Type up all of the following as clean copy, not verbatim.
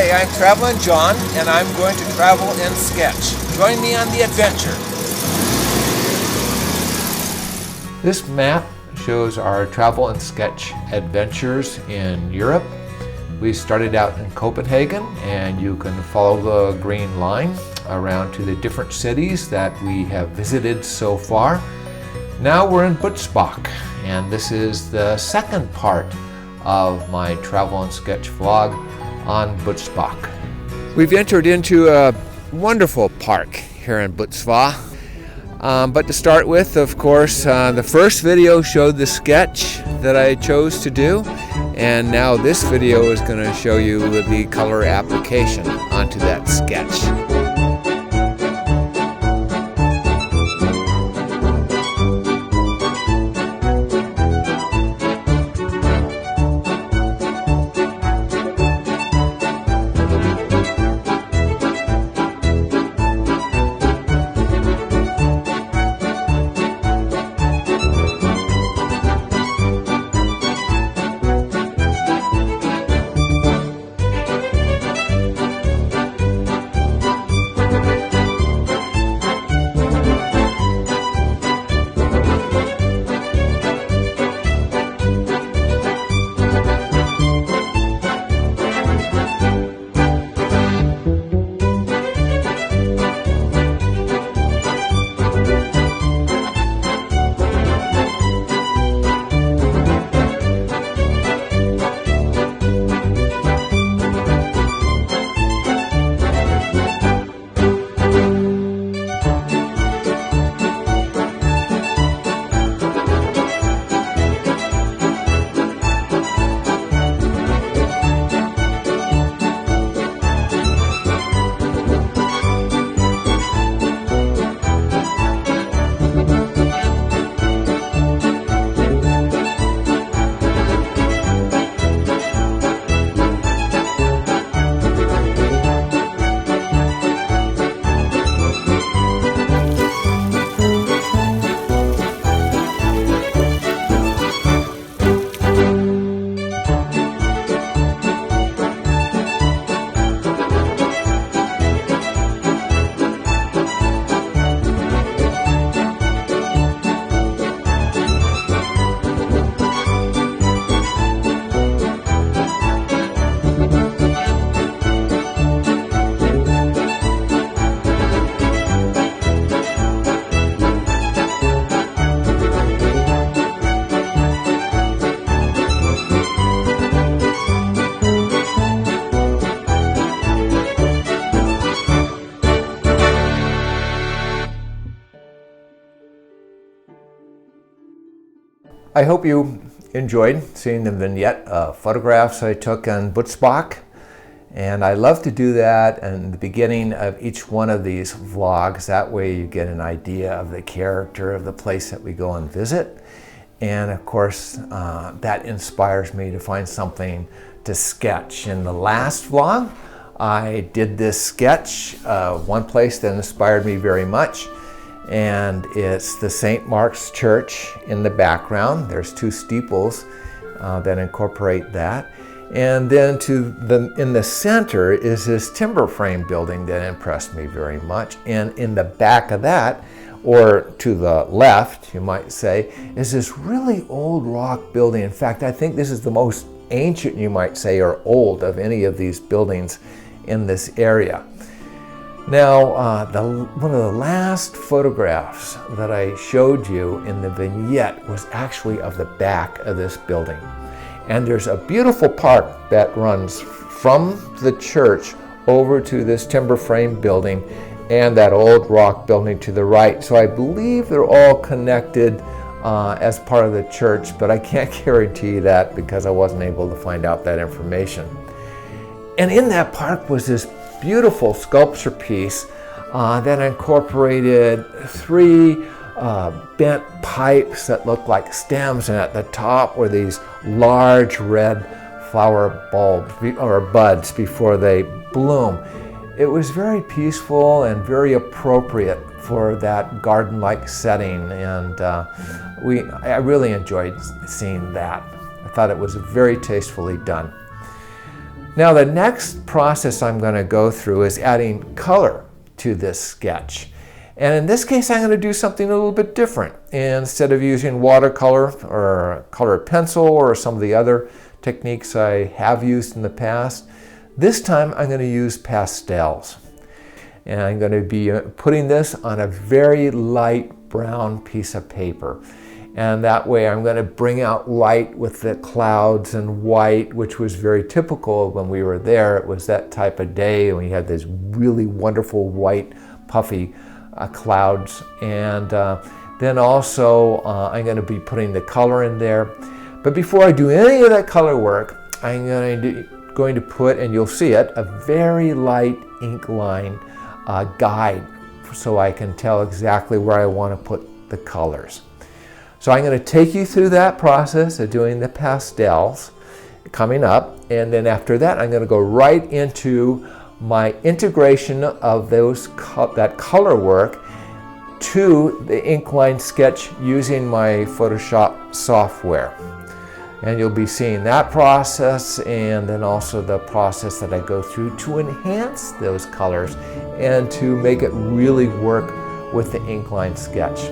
Hey, I'm Traveling John, and I'm going to travel and sketch. Join me on the adventure. This map shows our travel and sketch adventures in Europe. We started out in Copenhagen, and you can follow the green line around to the different cities that we have visited so far. Now we're in Butzbach, and this is the second part of my travel and sketch vlog on Butzbach. We've entered into a wonderful park here in Butzbach. But to start with, of course, the first video showed the sketch that I chose to do, and now this video is going to show you the color application onto that sketch. I hope you enjoyed seeing the vignette photographs I took in Butzbach, and I love to do that in the beginning of each one of these vlogs. That way you get an idea of the character of the place that we go and visit, and of course that inspires me to find something to sketch. In the last vlog I did this sketch, one place that inspired me very much, and it's the St. Mark's Church in the background. There's two steeples that incorporate that. And then in the center is this timber frame building that impressed me very much. And in the back of that, or to the left, you might say, is this really old rock building. In fact, I think this is the most ancient, you might say, or old of any of these buildings in this area. Now, one of the last photographs that I showed you in the vignette was actually of the back of this building. And there's a beautiful park that runs from the church over to this timber frame building and that old rock building to the right. So I believe they're all connected as part of the church, but I can't guarantee that because I wasn't able to find out that information. And in that park was this beautiful sculpture piece that incorporated three bent pipes that looked like stems, and at the top were these large red flower bulbs or buds before they bloom. It was very peaceful and very appropriate for that garden-like setting, and I really enjoyed seeing that. I thought it was very tastefully done. Now the next process I'm going to go through is adding color to this sketch. And in this case, I'm going to do something a little bit different. Instead of using watercolor or colored pencil or some of the other techniques I have used in the past, this time I'm going to use pastels. And I'm going to be putting this on a very light brown piece of paper. And that way I'm going to bring out light with the clouds and white, which was very typical when we were there. It was that type of day, and we had these really wonderful white puffy clouds. And then also I'm going to be putting the color in there. But before I do any of that color work, I'm going to put, and you'll see it, a very light ink line guide so I can tell exactly where I want to put the colors. So I'm going to take you through that process of doing the pastels coming up, and then after that I'm going to go right into my integration of that color work to the ink line sketch using my Photoshop software. And you'll be seeing that process, and then also the process that I go through to enhance those colors and to make it really work with the ink line sketch.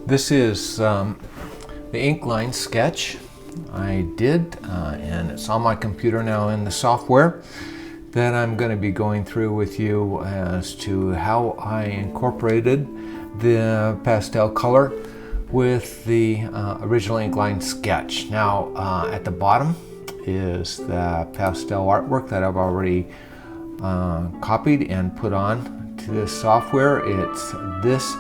This is the ink line sketch I did, and it's on my computer now in the software that I'm going to be going through with you as to how I incorporated the pastel color with the original ink line sketch. Now at the bottom is the pastel artwork that I've already copied and put on to this software. It's this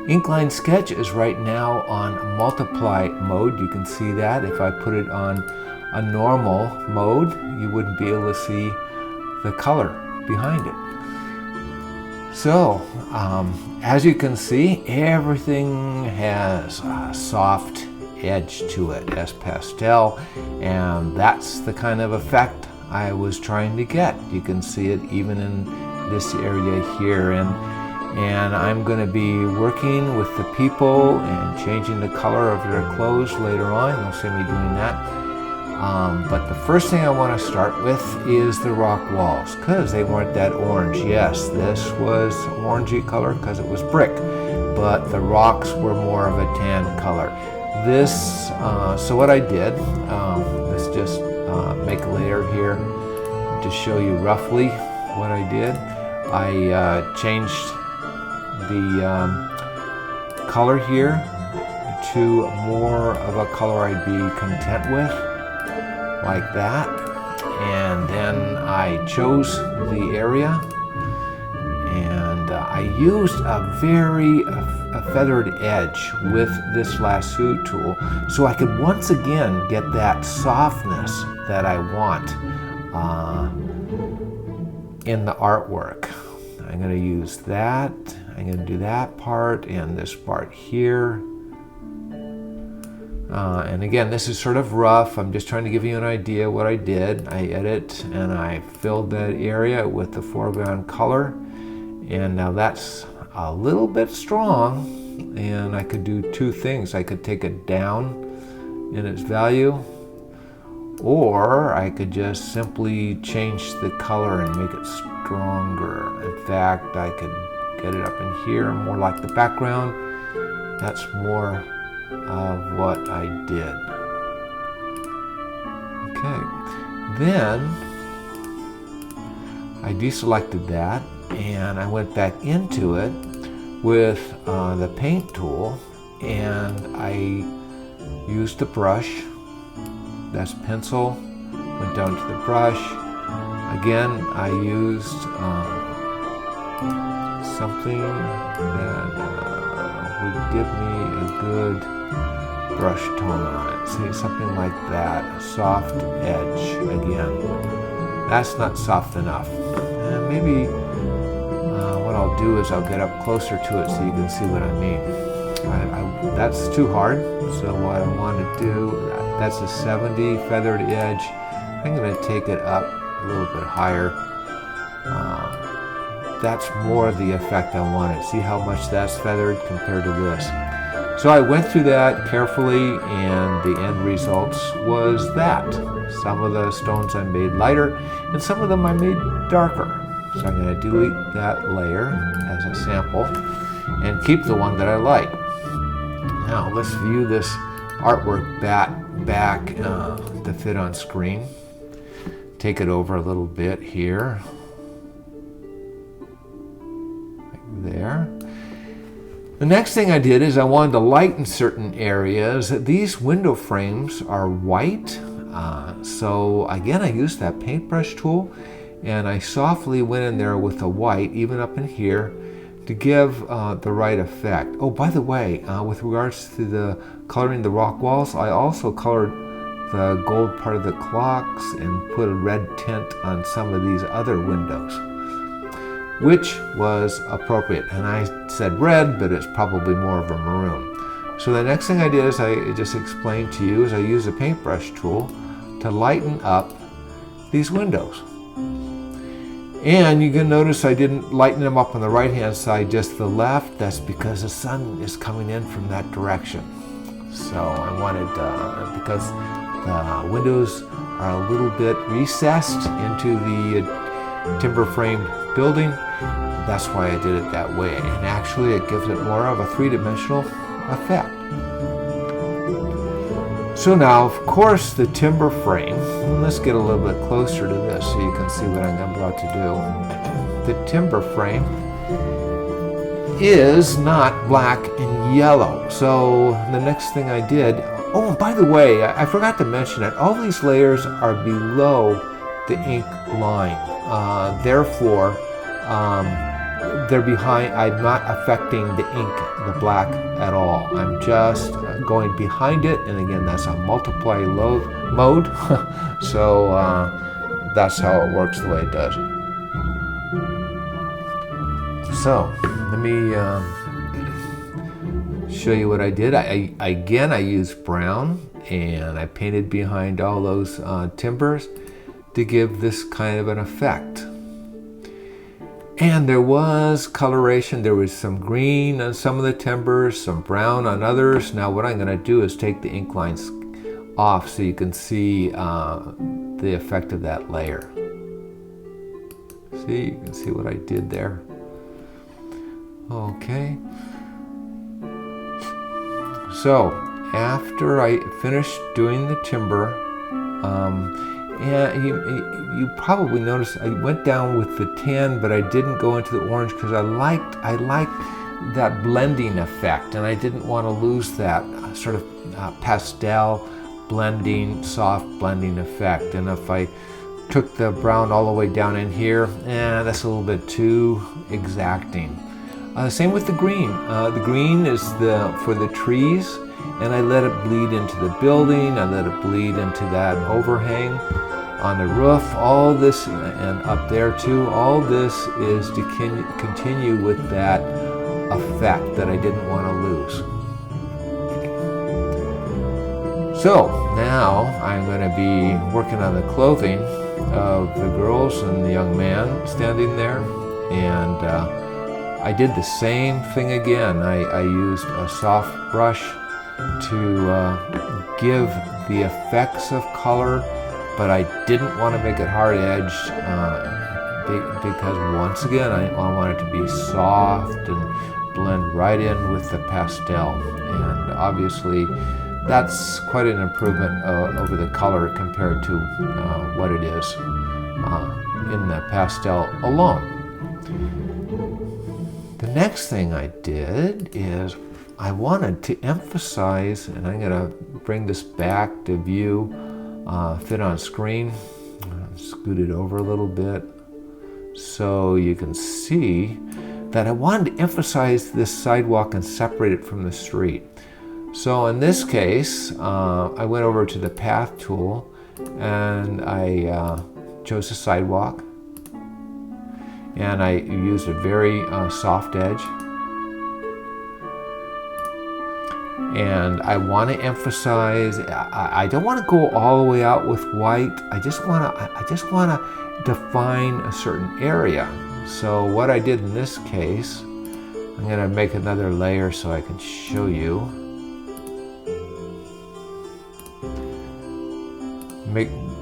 ink line sketch is right now on multiply mode. You can see that. If I put it on a normal mode, you wouldn't be able to see the color behind it. So as you can see, everything has a soft edge to it as pastel, and that's the kind of effect I was trying to get. You can see it even in this area here, and I'm going to be working with the people and changing the color of their clothes later on. You'll see me doing that. But the first thing I want to start with is the rock walls, because they weren't that orange. Yes, this was orangey color because it was brick, but the rocks were more of a tan color. This, so what I did, let's just make a layer here to show you roughly what I did. I changed the color here to more of a color I'd be content with, like that. And then I chose the area, and I used a feathered edge with this lasso tool, so I could once again get that softness that I want in the artwork. I'm going to use that. I'm going to do that part and this part here. And again, this is sort of rough. I'm just trying to give you an idea what I did. I edit and I filled that area with the foreground color. And now that's a little bit strong, and I could do two things. I could take it down in its value, or I could just simply change the color and make it stronger. In fact, I could get it up in here, more like the background. That's more of what I did. Okay, then I deselected that, and I went back into it with the paint tool, and I used the brush. That's pencil, went down to the brush. Again, I used something that would give me a good brush tone on it. See, something like that, a soft edge again. That's not soft enough. And maybe what I'll do is I'll get up closer to it so you can see what I mean. That's too hard, so what I want to do, that's a 70 feathered edge. I'm going to take it up a little bit higher. That's more the effect I wanted. See how much that's feathered compared to this. So I went through that carefully, and the end results was that. Some of the stones I made lighter, and some of them I made darker. So I'm going to delete that layer as a sample and keep the one that I like. Now let's view this artwork back to fit on screen. Take it over a little bit here. Like there. The next thing I did is I wanted to lighten certain areas. These window frames are white, so again I used that paintbrush tool, and I softly went in there with the white, even up in here, to give the right effect. Oh, by the way, with regards to the coloring the rock walls, I also colored the gold part of the clocks and put a red tint on some of these other windows, which was appropriate. And I said red, but it's probably more of a maroon. So the next thing I did, as I just explained to you, is I used a paintbrush tool to lighten up these windows. And you can notice I didn't lighten them up on the right-hand side, just the left. That's because the sun is coming in from that direction. So I wanted, because the windows are a little bit recessed into the timber framed building, that's why I did it that way. And actually it gives it more of a three-dimensional effect. So now, of course, the timber frame, and let's get a little bit closer to this so you can see what I'm about to do. The timber frame is not black and yellow. So the next thing I did, oh, and by the way, I forgot to mention that all these layers are below the ink line. Therefore, they're behind. I'm not affecting the ink, the black, at all. I'm just going behind it, and again, that's a multiply mode. So that's how it works the way it does. So let me show you what I did. I used brown, and I painted behind all those timbers. to give this kind of an effect. And there was coloration. There was some green on some of the timbers, some brown on others. Now what I'm going to do is take the ink lines off so you can see the effect of that layer. See, you can see what I did there. Okay. So after I finished doing the timber, and you probably noticed I went down with the tan, but I didn't go into the orange because I liked that blending effect, and I didn't want to lose that sort of pastel blending, soft blending effect. And if I took the brown all the way down in here, that's a little bit too exacting. Same with the green. The green is for the trees, and I let it bleed into the building. I let it bleed into that overhang on the roof. All this, and up there too, all this is to continue with that effect that I didn't want to lose. So now I'm going to be working on the clothing of the girls and the young man standing there, and I did the same thing again. I used a soft brush to give the effects of color, but I didn't want to make it hard-edged because once again I want it to be soft and blend right in with the pastel. And obviously that's quite an improvement over the color compared to what it is in the pastel alone. The next thing I did is I wanted to emphasize, and I'm going to bring this back to view, fit on screen, scoot it over a little bit so you can see that I wanted to emphasize this sidewalk and separate it from the street. So in this case, I went over to the path tool and I chose a sidewalk, and I used a very soft edge. And I want to emphasize, I don't want to go all the way out with white. I just want to define a certain area. So what I did in this case, I'm going to make another layer so I can show you.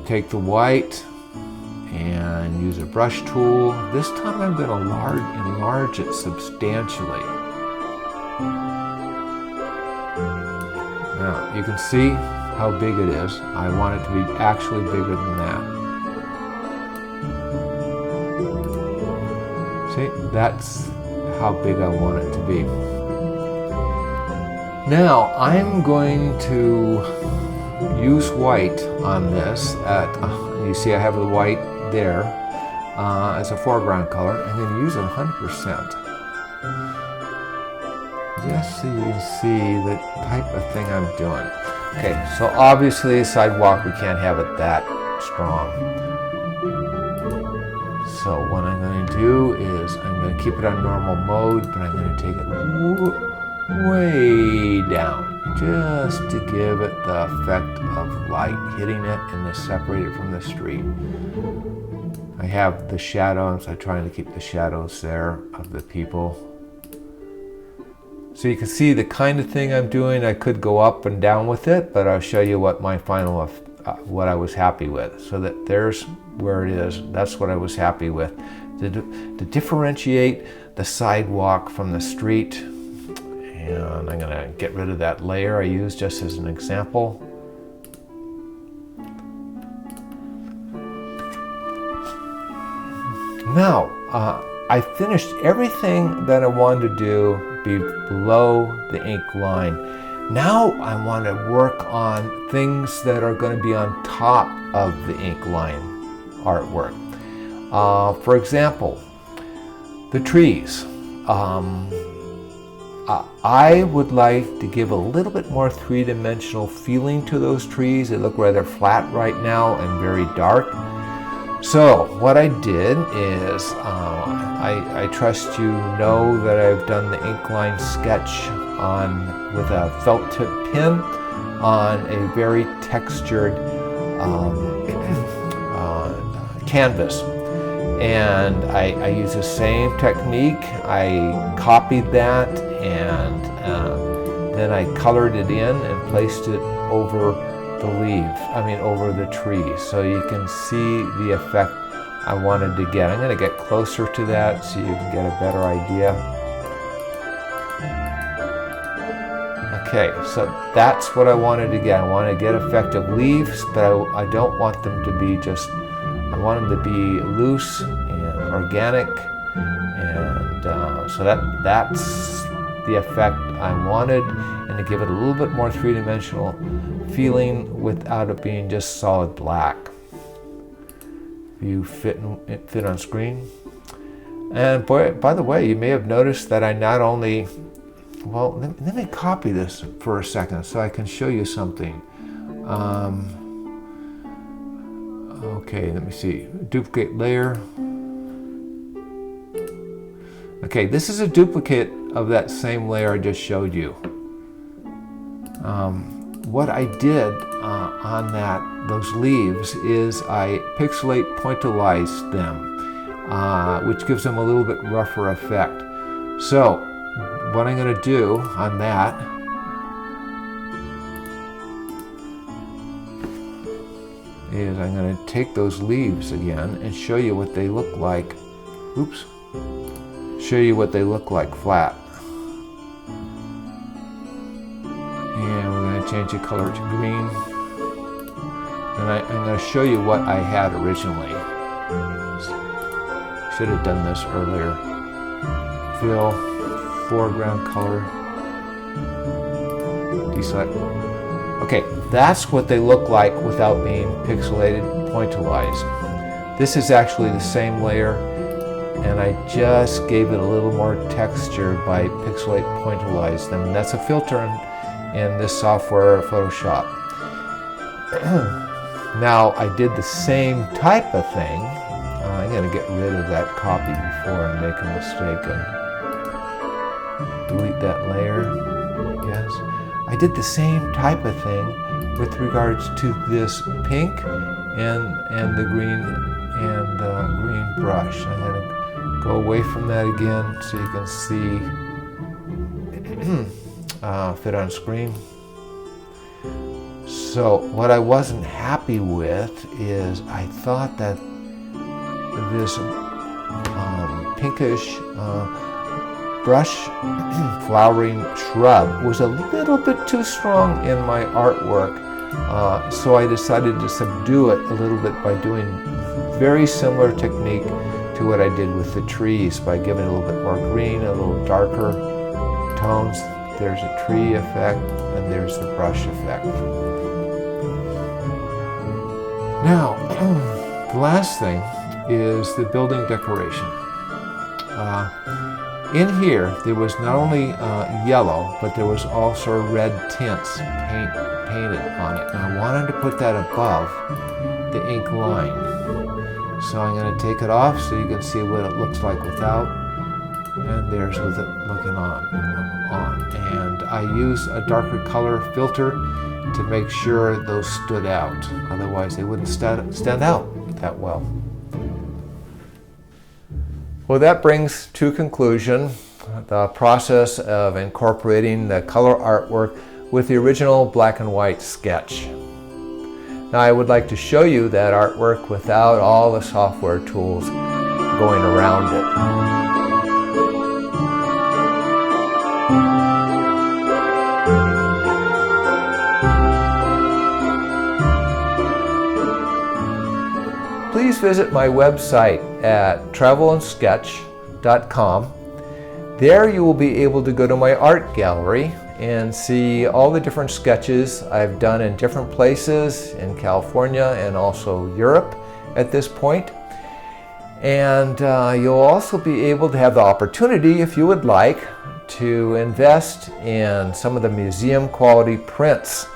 Take the white and use a brush tool. This time I'm going to enlarge it substantially. Now you can see how big it is. I want it to be actually bigger than that. See, that's how big I want it to be. Now I'm going to use white on this. You see I have the white there as a foreground color. I'm going to use it 100%. Just so you can see the type of thing I'm doing. Okay, so obviously sidewalk, we can't have it that strong. So what I'm going to do is I'm going to keep it on normal mode, but I'm going to take it way down just to give it the effect of light hitting it and to separate it from the street. I have the shadows. I'm trying to keep the shadows there of the people. So you can see the kind of thing I'm doing. I could go up and down with it, but I'll show you what my final, what I was happy with. So that there's where it is. That's what I was happy with. To differentiate the sidewalk from the street. And I'm going to get rid of that layer I used just as an example. Now, I finished everything that I wanted to do below the ink line. Now I want to work on things that are going to be on top of the ink line artwork. For example, the trees. I would like to give a little bit more three-dimensional feeling to those trees. They look rather flat right now and very dark. So what I did is, I trust you know that I've done the ink line sketch with a felt tip pen on a very textured canvas. And I used the same technique. I copied that, and then I colored it in and placed it over over the tree, so you can see the effect I wanted to get. I'm going to get closer to that so you can get a better idea. Okay, so that's what I wanted to get. I want to get effective leaves, but I don't want them to be I want them to be loose and organic, and so that's the effect I wanted, and to give it a little bit more three-dimensional feeling without it being just solid black. You fit on screen. And by the way, you may have noticed that I not only, well, let me copy this for a second so I can show you something. Okay, let me see. Duplicate layer. Okay, this is a duplicate of that same layer I just showed you. What I did on those leaves is I pixelate pointillized them, which gives them a little bit rougher effect. So what I'm going to do on that is I'm going to take those leaves again and show you what they look like. Oops. Show you what they look like flat. And we're going to change the color to green. And I'm going to show you what I had originally. Should have done this earlier. Fill, foreground color, deselect. Okay, that's what they look like without being pixelated, pointillized. This is actually the same layer, and I just gave it a little more texture by pixelate, pointillize them. And that's a filter in this software, Photoshop. Now I did the same type of thing. I'm going to get rid of that copy before I make a mistake and delete that layer. Yes, I did the same type of thing with regards to this pink and the green brush. I'm going to go away from that again so you can see fit on screen. So what I wasn't happy with is I thought that this pinkish brush flowering shrub was a little bit too strong in my artwork, so I decided to subdue it a little bit by doing very similar technique to what I did with the trees, by giving it a little bit more green, a little darker tones. There's a tree effect and there's the brush effect. Now, the last thing is the building decoration. In here, there was not only yellow, but there was also red tints painted on it. And I wanted to put that above the ink line. So I'm going to take it off so you can see what it looks like without. And there's with it looking on. And I use a darker color filter to make sure those stood out. Otherwise, they wouldn't stand out that well. Well, that brings to conclusion the process of incorporating the color artwork with the original black and white sketch. Now, I would like to show you that artwork without all the software tools going around it. Please visit my website at TravelnSketch.com. There you will be able to go to my art gallery and see all the different sketches I've done in different places in California and also Europe at this point. And you'll also be able to have the opportunity, if you would like, to invest in some of the museum quality prints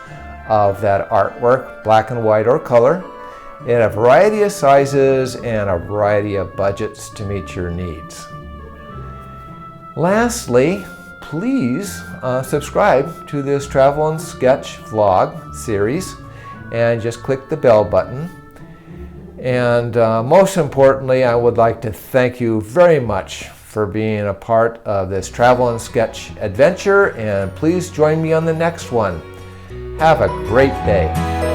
of that artwork, black and white or color, in a variety of sizes and a variety of budgets to meet your needs. Lastly, please subscribe to this Travel and Sketch vlog series and just click the bell button. And most importantly, I would like to thank you very much for being a part of this Travel and Sketch adventure, and please join me on the next one. Have a great day.